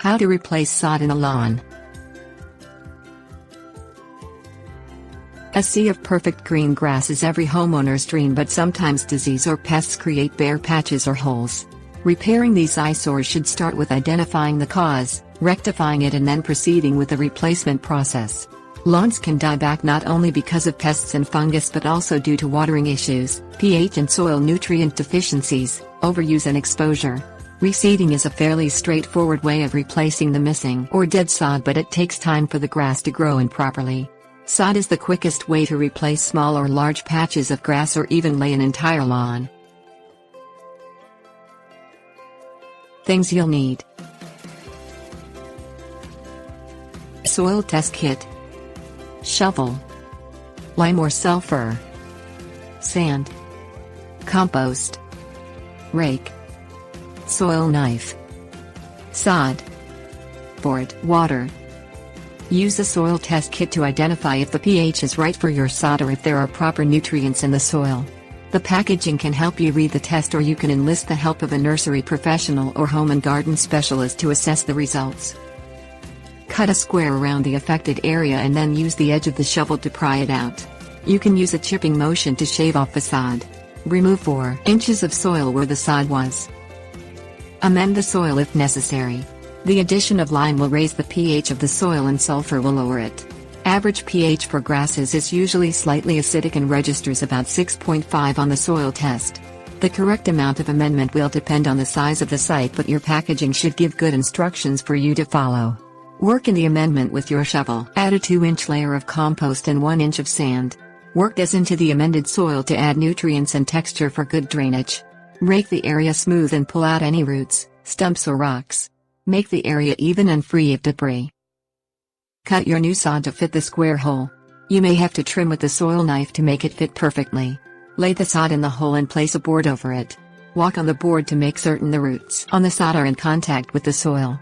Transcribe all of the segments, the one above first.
How to replace sod in a lawn. A sea of perfect green grass is every homeowner's dream, but sometimes disease or pests create bare patches or holes. Repairing these eyesores should start with identifying the cause, rectifying it, and then proceeding with the replacement process. Lawns can die back not only because of pests and fungus but also due to watering issues, pH and soil nutrient deficiencies, overuse and exposure. Reseeding is a fairly straightforward way of replacing the missing or dead sod, but it takes time for the grass to grow in properly. Sod is the quickest way to replace small or large patches of grass or even lay an entire lawn. Things you'll need: soil test kit, shovel, lime or sulfur, sand, compost, rake, soil knife, sod, board, water. Use a soil test kit to identify if the pH is right for your sod or if there are proper nutrients in the soil. The packaging can help you read the test, or you can enlist the help of a nursery professional or home and garden specialist to assess the results. Cut a square around the affected area and then use the edge of the shovel to pry it out. You can use a chipping motion to shave off the sod. Remove 4 inches of soil where the sod was. Amend the soil if necessary. The addition of lime will raise the pH of the soil and sulfur will lower it. Average pH for grasses is usually slightly acidic and registers about 6.5 on the soil test. The correct amount of amendment will depend on the size of the site, but your packaging should give good instructions for you to follow. Work in the amendment with your shovel. Add a 2-inch layer of compost and 1 inch of sand. Work this into the amended soil to add nutrients and texture for good drainage. Rake the area smooth and pull out any roots, stumps or rocks. Make the area even and free of debris. Cut your new sod to fit the square hole. You may have to trim with the soil knife to make it fit perfectly. Lay the sod in the hole and place a board over it. Walk on the board to make certain the roots on the sod are in contact with the soil.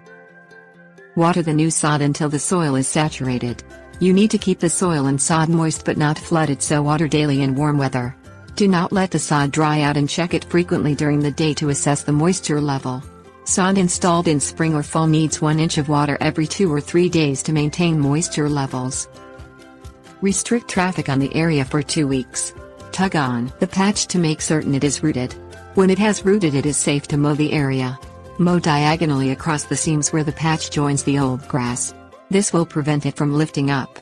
Water the new sod until the soil is saturated. You need to keep the soil and sod moist but not flooded, so water daily in warm weather. Do not let the sod dry out and check it frequently during the day to assess the moisture level. Sod installed in spring or fall needs 1 inch of water every 2 or 3 days to maintain moisture levels. Restrict traffic on the area for 2 weeks. Tug on the patch to make certain it is rooted. When it has rooted, it is safe to mow the area. Mow diagonally across the seams where the patch joins the old grass. This will prevent it from lifting up.